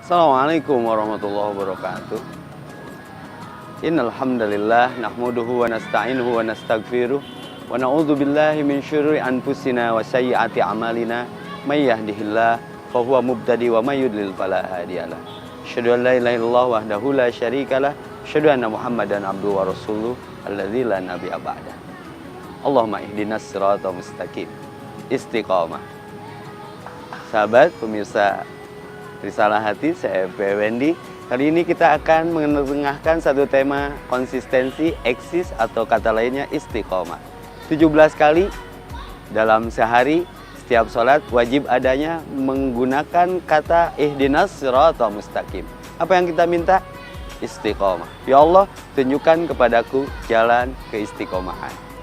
Assalamualaikum warahmatullahi wabarakatuh. Innal hamdalillah nahmaduhu wa nasta'inuhu wa nastaghfiruh wa na'udzu billahi min syururi anfusina wa sayyiati a'malina may yahdihillahu fa huwa muhtadi wa may yudlil fala hadiyalah. Asyhadu an la ilaha illallah wahdahu la syarikalah, asyhadu anna Muhammadan abduhu wa rasuluh alladzi la nabiyya ba'dah. Allahumma ihdinas siratal mustaqim. Istiqamah. Sahabat pemirsa Risalah Hati, saya P. Wendy. Kali ini kita akan mengetengahkan satu tema konsistensi, eksis atau kata lainnya istiqomah. 17 kali dalam sehari setiap sholat wajib adanya menggunakan kata ihdinas siratal mustaqim. Apa yang kita minta? Istiqomah. Ya Allah, tunjukkan kepadaku jalan keistiqomahan.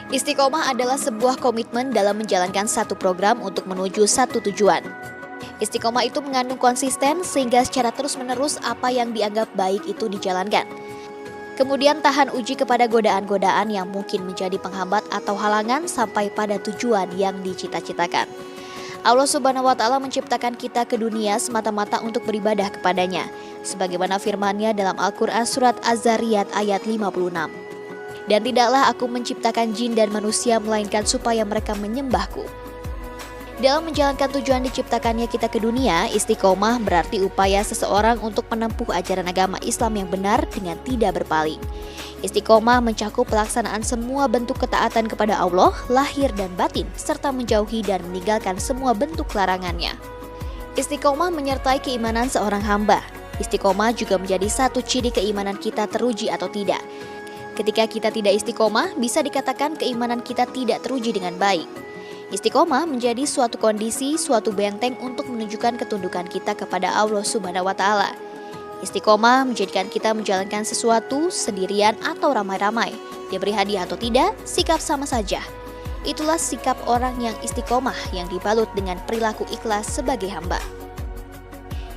Istiqomah adalah sebuah komitmen dalam menjalankan satu program untuk menuju satu tujuan. Istiqomah itu mengandung konsisten sehingga secara terus-menerus apa yang dianggap baik itu dijalankan. Kemudian tahan uji kepada godaan-godaan yang mungkin menjadi penghambat atau halangan sampai pada tujuan yang dicita-citakan. Allah Subhanahu wa Ta'ala menciptakan kita ke dunia semata-mata untuk beribadah kepadanya, sebagaimana firman-Nya dalam Al-Quran surat Az-Zariyat ayat 56. Dan tidaklah aku menciptakan jin dan manusia melainkan supaya mereka menyembahku. Dalam menjalankan tujuan diciptakannya kita ke dunia, istiqomah berarti upaya seseorang untuk menempuh ajaran agama Islam yang benar dengan tidak berpaling. Istiqomah mencakup pelaksanaan semua bentuk ketaatan kepada Allah, lahir dan batin, serta menjauhi dan meninggalkan semua bentuk larangannya. Istiqomah menyertai keimanan seorang hamba. Istiqomah juga menjadi satu ciri keimanan kita teruji atau tidak. Ketika kita tidak istiqomah, bisa dikatakan keimanan kita tidak teruji dengan baik. Istiqomah menjadi suatu kondisi, suatu benteng untuk menunjukkan ketundukan kita kepada Allah Subhanahu wa Ta'ala. Istiqomah menjadikan kita menjalankan sesuatu sendirian atau ramai-ramai. Diberi hadiah atau tidak, sikap sama saja. Itulah sikap orang yang istiqomah yang dibalut dengan perilaku ikhlas sebagai hamba.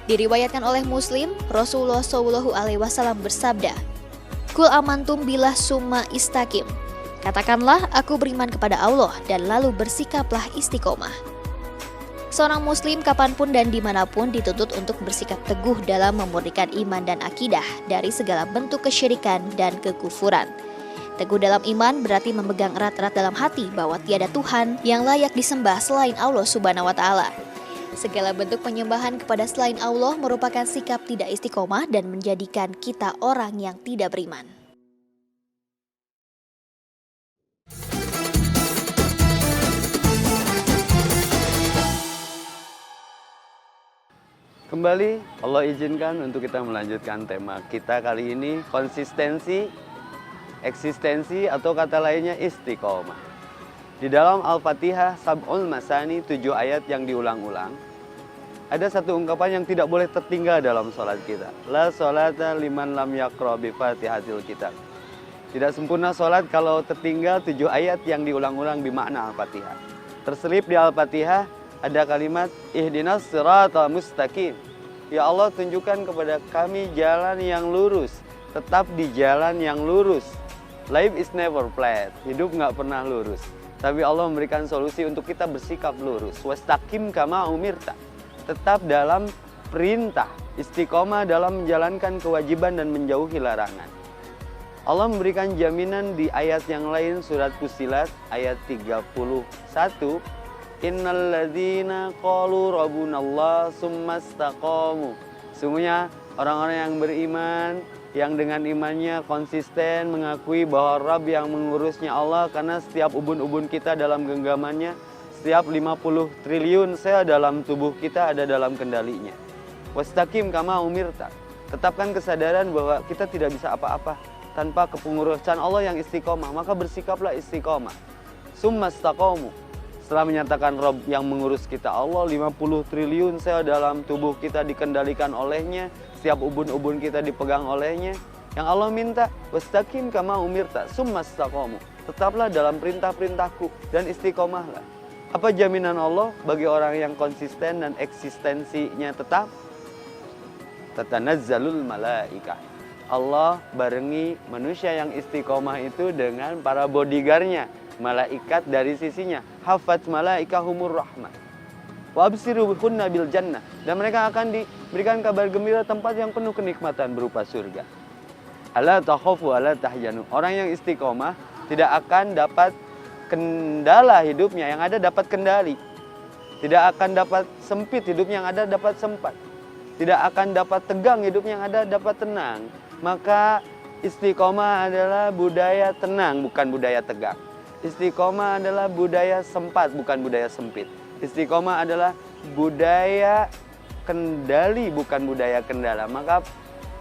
Diriwayatkan oleh Muslim, Rasulullah SAW bersabda, Kul amantum billah summa istaqim. Katakanlah aku beriman kepada Allah dan lalu bersikaplah istiqomah. Seorang muslim kapanpun dan dimanapun dituntut untuk bersikap teguh dalam memurnikan iman dan akidah dari segala bentuk kesyirikan dan kekufuran. Teguh dalam iman berarti memegang erat-erat dalam hati bahwa tiada Tuhan yang layak disembah selain Allah Subhanahu wa Ta'ala. Segala bentuk penyembahan kepada selain Allah merupakan sikap tidak istiqomah dan menjadikan kita orang yang tidak beriman. Kembali Allah izinkan untuk kita melanjutkan tema kita kali ini, konsistensi, eksistensi atau kata lainnya istiqomah. Di dalam Al-Fatihah Sab'ul Masani 7 ayat yang diulang-ulang, ada satu ungkapan yang tidak boleh tertinggal dalam sholat kita. La sholata liman lam yaqra bi Fatihatil Kitab. Tidak sempurna sholat kalau tertinggal 7 ayat yang diulang-ulang di makna Al-Fatihah. Terselip di Al-Fatihah ada kalimat ihdinas siratal mustaqim. Ya Allah, tunjukkan kepada kami jalan yang lurus. Tetap di jalan yang lurus. Life is never flat. Hidup nggak pernah lurus. Tapi Allah memberikan solusi untuk kita bersikap lurus. Wastaqim kama umirta. Tetap dalam perintah. Istiqomah dalam menjalankan kewajiban dan menjauhi larangan. Allah memberikan jaminan di ayat yang lain surat Fussilat ayat 31. Innalladzina qalu rabbunallah summastaqamu. Sungguhnya orang-orang yang beriman yang dengan imannya konsisten mengakui bahwa Rabb yang mengurusnya Allah, karena setiap ubun-ubun kita dalam genggamannya, setiap 50 triliun sel dalam tubuh kita ada dalam kendalinya. Wastaqim kama umirta. Tetapkan kesadaran bahwa kita tidak bisa apa-apa tanpa kepengurusan Allah yang istiqomah, maka bersikaplah istiqomah. Summastaqamu. Setelah menyatakan Rabb yang mengurus kita Allah, 50 triliun sel dalam tubuh kita dikendalikan olehnya, setiap ubun-ubun kita dipegang olehnya. Yang Allah minta, wastaqim kama umirta, summastaqamu. Tetaplah dalam perintah-perintahku dan istiqomahlah. Apa jaminan Allah bagi orang yang konsisten dan eksistensinya tetap? Tatanazzalul malaika. Allah barengi manusia yang istiqomah itu dengan para bodyguardnya, malaikat dari sisinya. Hafat malaikahumur rahmah. Wa absiru bihunna bil jannah. Dan mereka akan diberikan kabar gembira tempat yang penuh kenikmatan berupa surga. Ala takhafu ala tahjanu. Orang yang istiqomah tidak akan dapat kendala hidupnya, yang ada dapat kendali. Tidak akan dapat sempit hidupnya, yang ada dapat sempat. Tidak akan dapat tegang hidupnya, yang ada dapat tenang. Maka istiqomah adalah budaya tenang, bukan budaya tegang. Istiqomah adalah budaya sempat, bukan budaya sempit. Istiqomah adalah budaya kendali, bukan budaya kendala. Maka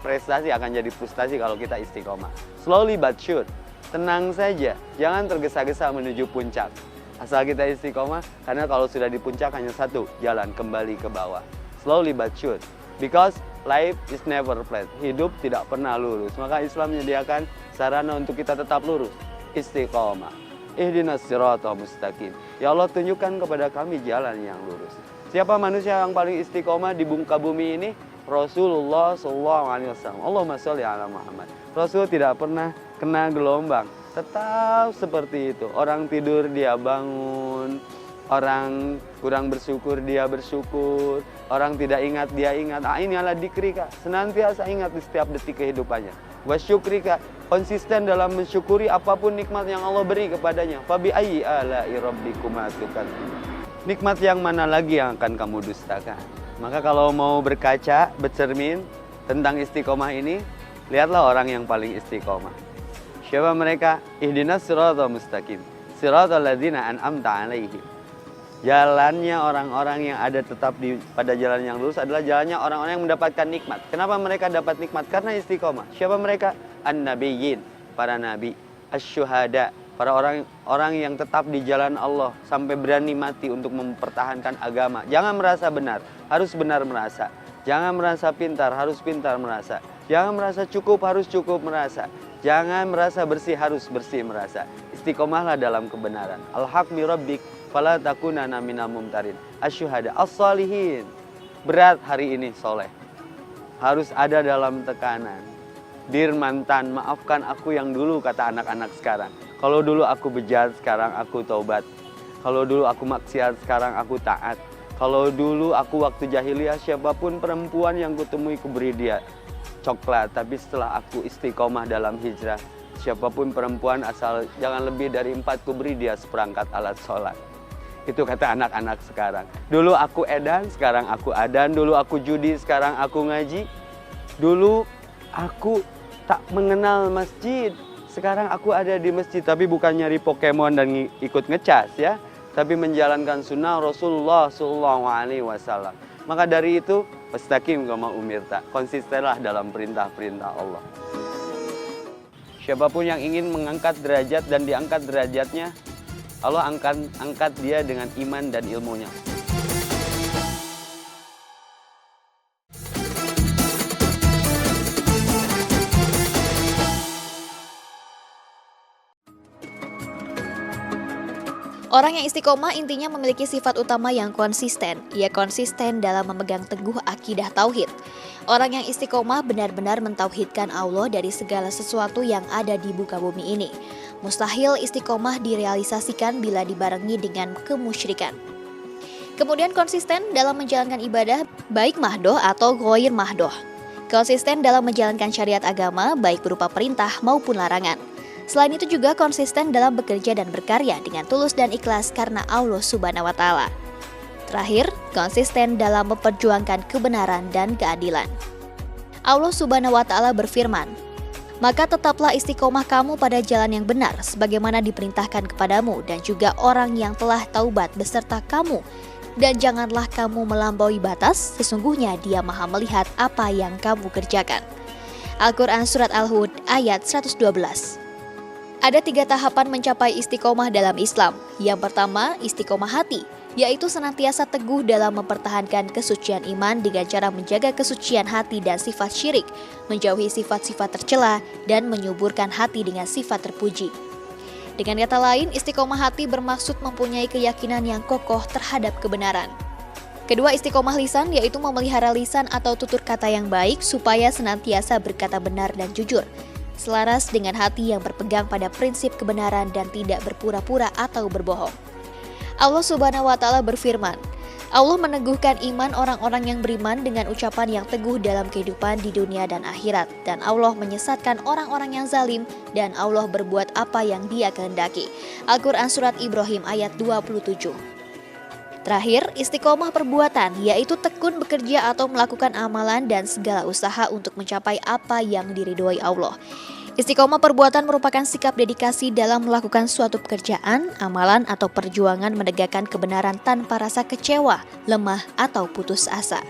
prestasi akan jadi frustasi kalau kita istiqomah. Slowly but sure. Tenang saja, jangan tergesa-gesa menuju puncak. Asal kita istiqomah, karena kalau sudah di puncak hanya satu, jalan kembali ke bawah. Slowly but sure. Because life is never flat. Hidup tidak pernah lurus. Maka Islam menyediakan sarana untuk kita tetap lurus. Istiqomah. Ihdinas siratal mustaqim. Ya Allah, tunjukkan kepada kami jalan yang lurus. Siapa manusia yang paling istiqomah di muka bumi ini? Rasulullah SAW. Allahumma sholli ala Muhammad. Rasul tidak pernah kena gelombang. Tetap seperti itu. Orang tidur dia bangun. Orang kurang bersyukur dia bersyukur. Orang tidak ingat dia ingat. Ini adalah dikrika. Senantiasa ingat di setiap detik kehidupannya. Wasyukrika. Konsisten dalam mensyukuri apapun nikmat yang Allah beri kepadanya. Fabi ayyi ala'i rabbikuma tukadziban. Nikmat yang mana lagi yang akan kamu dustakan? Maka kalau mau berkaca, bercermin tentang istiqomah ini, lihatlah orang yang paling istiqomah. Siapa mereka? Ihdinas siratal mustaqim. Siratal ladzina an'amta 'alaihim. Jalannya orang-orang yang ada tetap pada jalan yang lurus adalah jalannya orang-orang yang mendapatkan nikmat. Kenapa mereka dapat nikmat? Karena istiqomah. Siapa mereka? An-nabiyyin, para nabi. Asy-syuhada, para orang yang tetap di jalan Allah sampai berani mati untuk mempertahankan agama. Jangan merasa benar, harus benar merasa. Jangan merasa pintar, harus pintar merasa. Jangan merasa cukup, harus cukup merasa. Jangan merasa bersih, harus bersih merasa. Istiqomahlah dalam kebenaran. Al-haq mi rabbik fala takunanna minal mumtarin. Asy-syuhada, as-shalihin. Berat hari ini soleh. Harus ada dalam tekanan. Dir mantan, maafkan aku yang dulu, kata anak-anak sekarang. Kalau dulu aku bejat, sekarang aku taubat. Kalau dulu aku maksiat, sekarang aku taat. Kalau dulu aku waktu jahiliyah, siapapun perempuan yang kutemui kuberi dia coklat. Tapi setelah aku istiqomah dalam hijrah, siapapun perempuan asal jangan lebih dari 4 kuberi dia seperangkat alat sholat. Itu kata anak-anak sekarang. Dulu aku edan, sekarang aku adan. Dulu aku judi, sekarang aku ngaji. Dulu aku tak mengenal masjid, sekarang aku ada di masjid. Tapi bukan nyari Pokemon dan ikut ngecas ya, tapi menjalankan sunnah Rasulullah SAW. Maka dari itu, fastaqim kama umirta, konsistenlah dalam perintah-perintah Allah. Siapapun yang ingin mengangkat derajat dan diangkat derajatnya, Allah angkat dia dengan iman dan ilmunya. Orang yang istiqomah intinya memiliki sifat utama yang konsisten. Ia konsisten dalam memegang teguh akidah tauhid. Orang yang istiqomah benar-benar mentauhidkan Allah dari segala sesuatu yang ada di muka bumi ini. Mustahil istiqomah direalisasikan bila dibarengi dengan kemusyrikan. Kemudian konsisten dalam menjalankan ibadah, baik mahdoh atau ghair mahdoh. Konsisten dalam menjalankan syariat agama, baik berupa perintah maupun larangan. Selain itu juga konsisten dalam bekerja dan berkarya dengan tulus dan ikhlas karena Allah Subhanahu wa Ta'ala. Terakhir, konsisten dalam memperjuangkan kebenaran dan keadilan. Allah Subhanahu wa Ta'ala berfirman, "Maka tetaplah istiqomah kamu pada jalan yang benar sebagaimana diperintahkan kepadamu dan juga orang yang telah taubat beserta kamu. Dan janganlah kamu melampaui batas, sesungguhnya Dia Maha melihat apa yang kamu kerjakan." Al-Quran Surat Al-Hud ayat 112. Ada 3 tahapan mencapai istiqomah dalam Islam. Yang pertama, istiqomah hati, yaitu senantiasa teguh dalam mempertahankan kesucian iman dengan cara menjaga kesucian hati dan sifat syirik, menjauhi sifat-sifat tercela, dan menyuburkan hati dengan sifat terpuji. Dengan kata lain, istiqomah hati bermaksud mempunyai keyakinan yang kokoh terhadap kebenaran. Kedua, istiqomah lisan yaitu memelihara lisan atau tutur kata yang baik supaya senantiasa berkata benar dan jujur, selaras dengan hati yang berpegang pada prinsip kebenaran dan tidak berpura-pura atau berbohong. Allah Subhanahu wa Ta'ala berfirman, Allah meneguhkan iman orang-orang yang beriman dengan ucapan yang teguh dalam kehidupan di dunia dan akhirat, dan Allah menyesatkan orang-orang yang zalim, dan Allah berbuat apa yang Dia kehendaki. Al-Quran Surat Ibrahim ayat 27. Terakhir, istiqomah perbuatan, yaitu tekun bekerja atau melakukan amalan dan segala usaha untuk mencapai apa yang diridhoi Allah. Istiqomah perbuatan merupakan sikap dedikasi dalam melakukan suatu pekerjaan, amalan, atau perjuangan menegakkan kebenaran tanpa rasa kecewa, lemah, atau putus asa.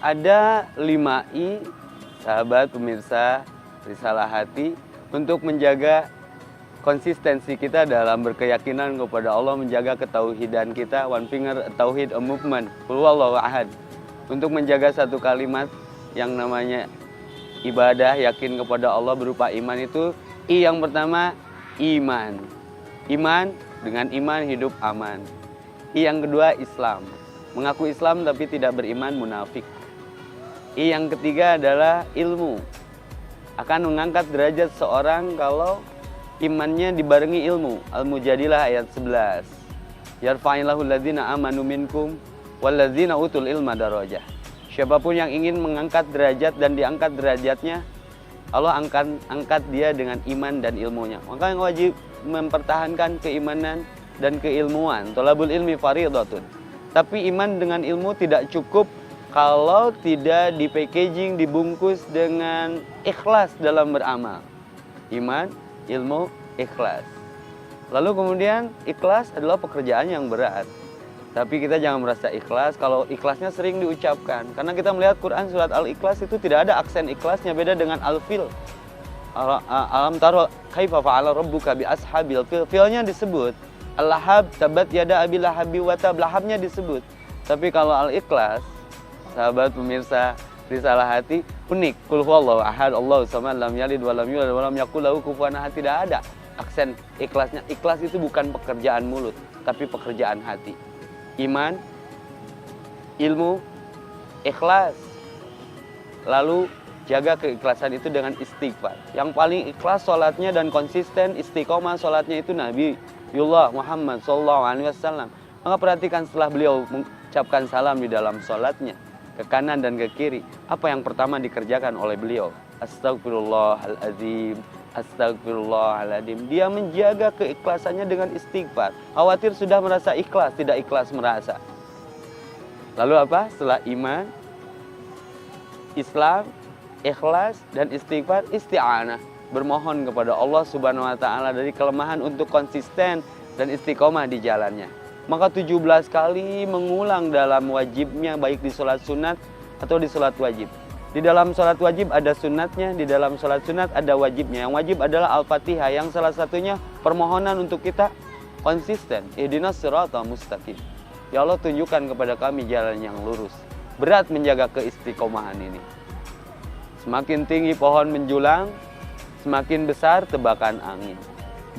Ada 5 I, sahabat pemirsa Risalah Hati, untuk menjaga konsistensi kita dalam berkeyakinan kepada Allah, menjaga ketauhidan kita. One finger tauhid a movement, qul huwallahu ahad. Untuk menjaga satu kalimat yang namanya ibadah, yakin kepada Allah berupa iman itu, I yang pertama, iman. Iman, dengan iman hidup aman. I yang kedua, Islam. Mengaku Islam tapi tidak beriman, munafik. I yang ketiga adalah ilmu. Akan mengangkat derajat seorang kalau imannya dibarengi ilmu. Al-Mujadilah ayat 11. Yarfa'illahu alladzina amanu minkum walladzina utul ilma darajah. Siapapun yang ingin mengangkat derajat dan diangkat derajatnya, Allah angkat dia dengan iman dan ilmunya. Maka yang wajib mempertahankan keimanan dan keilmuan. Thalabul ilmi fardhatun. Tapi iman dengan ilmu tidak cukup kalau tidak di-packaging, dibungkus dengan ikhlas dalam beramal. Iman, ilmu, ikhlas. Lalu kemudian ikhlas adalah pekerjaan yang berat. Tapi kita jangan merasa ikhlas kalau ikhlasnya sering diucapkan. Karena kita melihat Quran surat Al-Ikhlas itu tidak ada aksen ikhlasnya, beda dengan Al-Fil. Alam taro kaifa fa'ala rabbuka bi ashabil fil. Filnya disebut. Al-Lahab, tabat yada abil lahabi wa tab. Lahabnya disebut. Tapi kalau Al-Ikhlas, sahabat pemirsa Risalah Hati, unik. Qul huwallahu ahad, Allahu samad, lam yalid wa lam yulad wa lam yakul lahu kufuwan ahad. Tidak ada aksen ikhlasnya. Ikhlas itu bukan pekerjaan mulut, tapi pekerjaan hati. Iman, ilmu, ikhlas. Lalu jaga keikhlasan itu dengan istighfar. Yang paling ikhlas sholatnya dan konsisten istiqomah sholatnya itu Nabiullah Muhammad SAW. Maka perhatikan setelah beliau mengucapkan salam di dalam sholatnya, ke kanan dan ke kiri, apa yang pertama dikerjakan oleh beliau? Astagfirullahaladzim, astagfirullahaladzim. Dia menjaga keikhlasannya dengan istighfar. Khawatir sudah merasa ikhlas, tidak ikhlas merasa. Lalu apa? Setelah iman, Islam, ikhlas, dan istighfar, isti'anah. Bermohon kepada Allah Subhanahu wa Ta'ala dari kelemahan untuk konsisten dan istiqomah di jalannya. Maka 17 kali mengulang dalam wajibnya, baik di sholat sunat atau di sholat wajib. Di dalam sholat wajib ada sunatnya, di dalam sholat sunat ada wajibnya. Yang wajib adalah Al-Fatihah, yang salah satunya permohonan untuk kita konsisten. Ihdinas siratal mustaqim. Ya Allah, tunjukkan kepada kami jalan yang lurus. Berat menjaga keistiqomahan ini. Semakin tinggi pohon menjulang, semakin besar tebakan angin.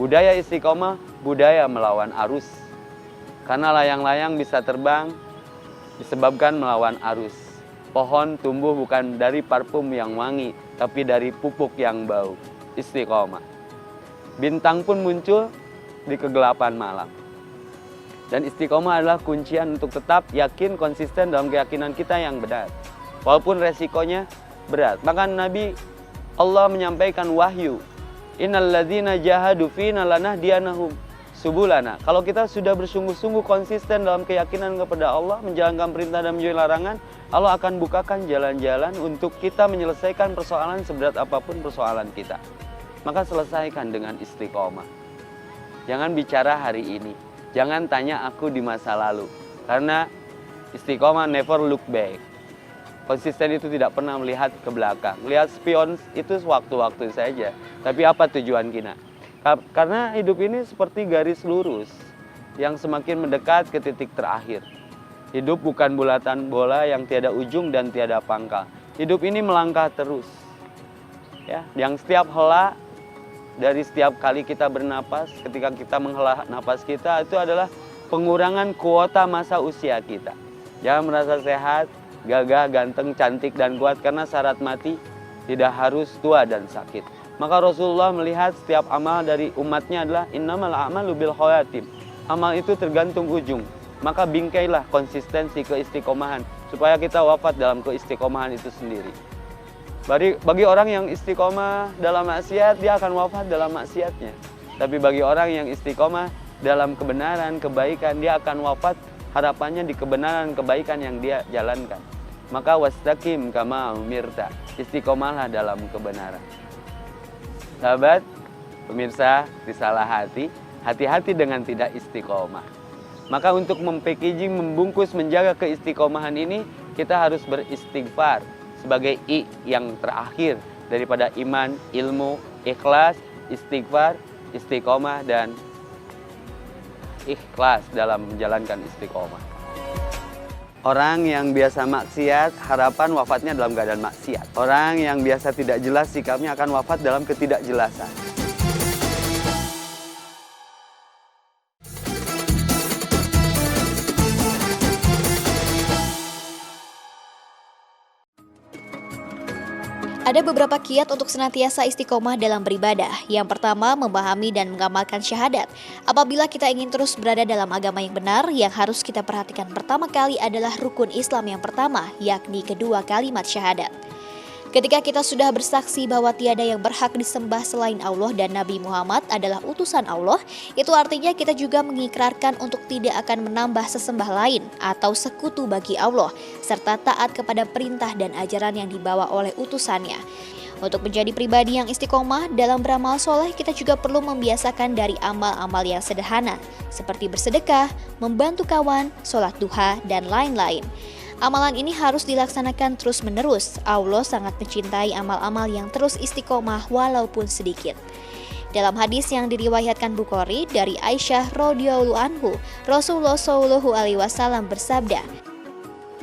Budaya istiqomah, budaya melawan arus. Karena layang-layang bisa terbang disebabkan melawan arus. Pohon tumbuh bukan dari parfum yang wangi, tapi dari pupuk yang bau. Istiqomah. Bintang pun muncul di kegelapan malam. Dan istiqomah adalah kuncian untuk tetap yakin, konsisten dalam keyakinan kita yang benar. Walaupun resikonya berat. Maka Nabi Allah menyampaikan wahyu. Innal ladzina jahadu fina lanahdiyanahum subulana. Kalau kita sudah bersungguh-sungguh konsisten dalam keyakinan kepada Allah, menjalankan perintah dan menjauhi larangan, Allah akan bukakan jalan-jalan untuk kita menyelesaikan persoalan seberat apapun persoalan kita. Maka selesaikan dengan istiqomah. Jangan bicara hari ini. Jangan tanya aku di masa lalu. Karena istiqomah never look back. Konsisten itu tidak pernah melihat ke belakang. Lihat spion itu sewaktu-waktu saja. Tapi apa tujuan kita? Karena hidup ini seperti garis lurus yang semakin mendekat ke titik terakhir. Hidup bukan bulatan bola yang tiada ujung dan tiada pangkal. Hidup ini melangkah terus. Ya, yang setiap hela dari setiap kali kita bernapas, ketika kita menghela napas kita, itu adalah pengurangan kuota masa usia kita. Jangan merasa sehat, gagah, ganteng, cantik, dan kuat, karena syarat mati tidak harus tua dan sakit. Maka Rasulullah melihat setiap amal dari umatnya adalah innamal a'malu bil khawatim. Amal itu tergantung ujung. Maka bingkailah konsistensi keistiqomahan supaya kita wafat dalam keistiqomahan itu sendiri. Bagi orang yang istiqomah dalam maksiat, dia akan wafat dalam maksiatnya. Tapi bagi orang yang istiqomah dalam kebenaran, kebaikan, dia akan wafat harapannya di kebenaran, kebaikan yang dia jalankan. Maka wastaqim kama umirta, istiqomahlah dalam kebenaran. Sahabat, pemirsa, risalah hati, hati-hati dengan tidak istiqomah. Maka untuk mempackaging, membungkus, menjaga keistiqomahan ini, kita harus beristighfar sebagai I yang terakhir daripada iman, ilmu, ikhlas, istighfar, istiqomah, dan ikhlas dalam menjalankan istiqomah. Orang yang biasa maksiat, harapan wafatnya dalam keadaan maksiat. Orang yang biasa tidak jelas sikapnya akan wafat dalam ketidakjelasan. Ada beberapa kiat untuk senantiasa istiqomah dalam beribadah. Yang pertama, memahami dan mengamalkan syahadat. Apabila kita ingin terus berada dalam agama yang benar, yang harus kita perhatikan pertama kali adalah rukun Islam yang pertama, yakni kedua kalimat syahadat. Ketika kita sudah bersaksi bahwa tiada yang berhak disembah selain Allah dan Nabi Muhammad adalah utusan Allah, itu artinya kita juga mengikrarkan untuk tidak akan menambah sesembah lain atau sekutu bagi Allah, serta taat kepada perintah dan ajaran yang dibawa oleh utusannya. Untuk menjadi pribadi yang istiqomah dalam beramal soleh, kita juga perlu membiasakan dari amal-amal yang sederhana, seperti bersedekah, membantu kawan, sholat duha, dan lain-lain. Amalan ini harus dilaksanakan terus-menerus. Allah sangat mencintai amal-amal yang terus istiqomah walaupun sedikit. Dalam hadis yang diriwayatkan Bukhari dari Aisyah radhiyallahu anhu, Rasulullah shallallahu alaihi wasallam bersabda,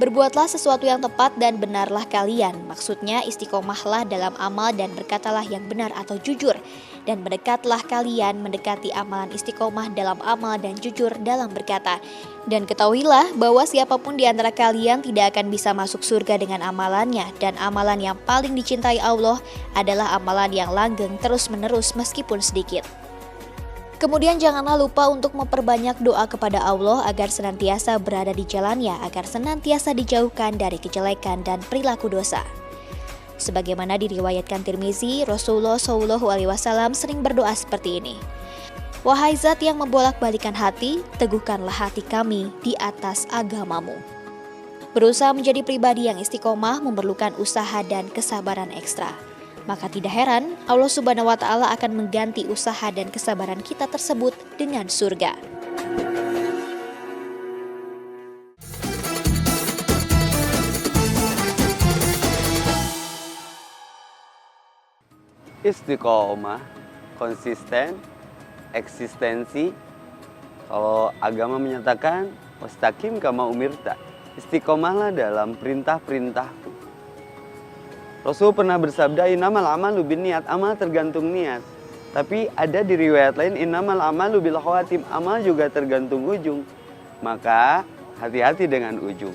"Berbuatlah sesuatu yang tepat dan benarlah kalian." Maksudnya istiqomahlah dalam amal dan berkatalah yang benar atau jujur. Dan mendekatlah kalian mendekati amalan istiqomah dalam amal dan jujur dalam berkata. Dan ketahuilah bahwa siapapun di antara kalian tidak akan bisa masuk surga dengan amalannya. Dan amalan yang paling dicintai Allah adalah amalan yang langgeng terus-menerus meskipun sedikit. Kemudian janganlah lupa untuk memperbanyak doa kepada Allah agar senantiasa berada di jalannya, agar senantiasa dijauhkan dari kejelekan dan perilaku dosa. Sebagaimana diriwayatkan Tirmizi, Rasulullah SAW sering berdoa seperti ini. Wahai Zat yang membolak-balikan hati, teguhkanlah hati kami di atas agamamu. Berusaha menjadi pribadi yang istiqomah memerlukan usaha dan kesabaran ekstra. Maka tidak heran Allah Subhanahu wa Ta'ala akan mengganti usaha dan kesabaran kita tersebut dengan surga. Istiqomah, konsisten, eksistensi. Kalau agama menyatakan wastaqim kama umirta, istiqomahlah dalam perintah-perintahku. Rasul pernah bersabda innamal amalu binniyat, amal tergantung niat. Tapi ada di riwayat lain innamal amalu bil khawatim, amal juga tergantung ujung. Maka hati-hati dengan ujung.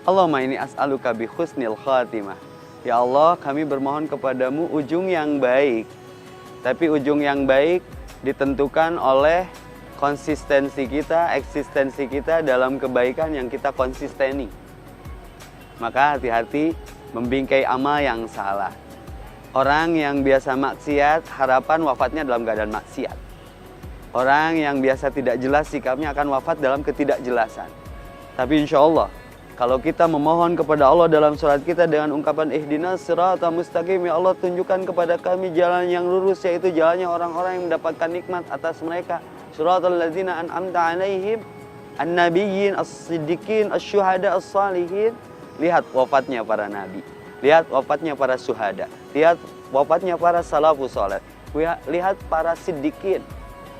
Allahumma inni as'aluka bi husnil khatimah. Ya Allah, kami bermohon kepadamu ujung yang baik. Tapi ujung yang baik ditentukan oleh konsistensi kita, eksistensi kita dalam kebaikan yang kita konsisteni. Maka hati-hati membingkai amal yang salah. Orang yang biasa maksiat, harapan wafatnya dalam keadaan maksiat. Orang yang biasa tidak jelas sikapnya akan wafat dalam ketidakjelasan. Tapi insya Allah, kalau kita memohon kepada Allah dalam surat kita dengan ungkapan ihdinas siratal mustaqim, ya Allah tunjukkan kepada kami jalan yang lurus, yaitu jalannya orang-orang yang mendapatkan nikmat atas mereka. Siratal ladzina an'amta alaihim an-nabiyyin as-siddiqin asy-syuhada as-salihin. Lihat wafatnya para nabi, lihat wafatnya para syuhada, lihat wafatnya para salafus saleh, lihat para siddiqin.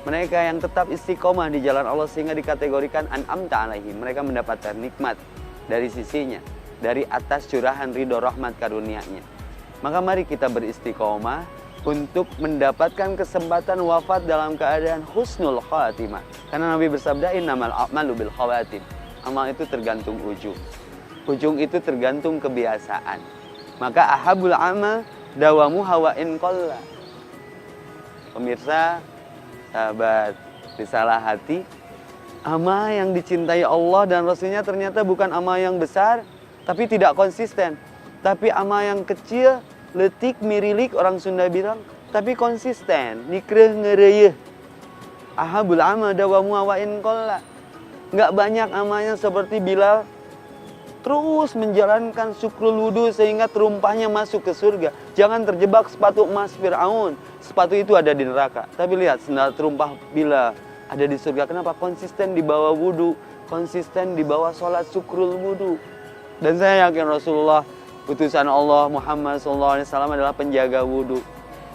Mereka yang tetap istiqomah di jalan Allah sehingga dikategorikan an'amta alaihim. Mereka mendapatkan nikmat dari sisinya, dari atas curahan ridho rahmat karunia-Nya. Maka mari kita beristiqomah untuk mendapatkan kesempatan wafat dalam keadaan husnul khatimah. Karena Nabi bersabda, innamal a'malu bil khawatim. Amal itu tergantung ujung. Ujung itu tergantung kebiasaan. Maka ahabul amal dawamu hawa in qalla. Pemirsa, sahabat Risalah Hati, amal yang dicintai Allah dan Rasulnya ternyata bukan amal yang besar, tapi tidak konsisten. Tapi amal yang kecil, letik, mirilik, orang Sunda bilang, tapi konsisten, nikreh ngereyeh. Ahabul amal dawamu hawa in qalla. Nggak banyak amalnya seperti Bilal terus menjalankan syukrul wudu sehingga terumpahnya masuk ke surga. Jangan terjebak sepatu emas Fir'aun. Sepatu itu ada di neraka. Tapi lihat sendal terumpah Bilal ada di surga. Kenapa? Konsisten di bawah wudu, konsisten di bawah sholat syukrul wudu. Dan saya yakin Rasulullah, utusan Allah Muhammad SAW adalah penjaga wudu.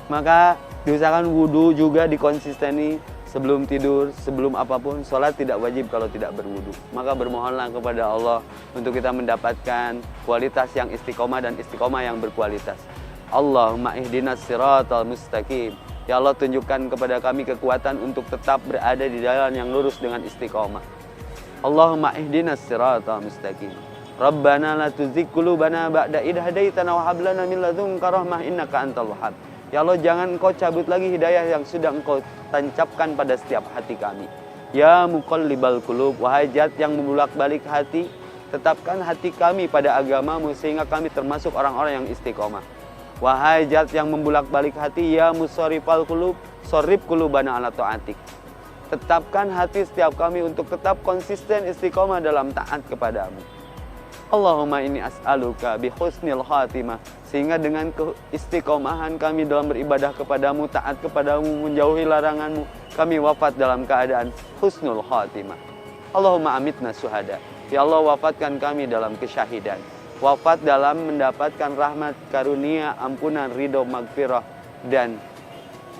Maka diusahakan wudu juga dikonsisteni. Sebelum tidur, sebelum apapun, sholat tidak wajib kalau tidak berwudu. Maka bermohonlah kepada Allah untuk kita mendapatkan kualitas yang istiqomah dan istiqomah yang berkualitas. Allahumma ihdinas siratal mustaqim. Ya Allah, tunjukkan kepada kami kekuatan untuk tetap berada di jalan yang lurus dengan istiqomah. Allahumma ihdinas siratal mustaqim. Rabbana la tuzigh qulubana ba'da idh hadaitana wa hab lana min ladunka rahmah innaka antal wahhab. Ya Allah, jangan Engkau cabut lagi hidayah yang sudah Engkau tancapkan pada setiap hati kami. Ya muqallibal qulub, wahai Zat yang membolak-balik hati, tetapkan hati kami pada agamamu sehingga kami termasuk orang-orang yang istiqomah. Wahai Zat yang membolak-balik hati, ya musarrifal qulub, sharrif qulubana ala ta'atik. Tetapkan hati setiap kami untuk tetap konsisten istiqomah dalam taat kepadamu. Allahumma inni as'aluka bi husnil khatimah, sehingga dengan keistiqomahan kami dalam beribadah kepadamu, taat kepadamu, menjauhi laranganmu, kami wafat dalam keadaan husnul khatimah. Allahumma amitna syuhada. Ya Allah, wafatkan kami dalam kesyahidan. Wafat dalam mendapatkan rahmat, karunia, ampunan, ridho, magfirah, dan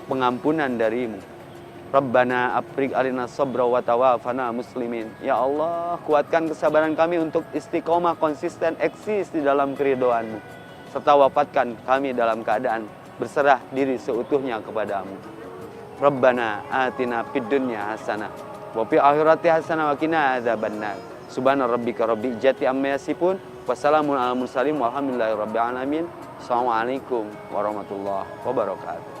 pengampunan darimu. Rabbana afrig alina sabra wa tawafana muslimin. Ya Allah, kuatkan kesabaran kami untuk istiqomah, konsisten, eksis di dalam keridhoanmu. Serta wafatkan kami dalam keadaan berserah diri seutuhnya kepadamu. Rabbana atina fid dunya hasanah wa fil akhirati hasanah wa qina adzabannar. Subhana rabbika rabbil izzati amma yasifun wa salamun alal mursalin walhamdulillahi rabbil alamin. Assalamualaikum warahmatullahi wabarakatuh.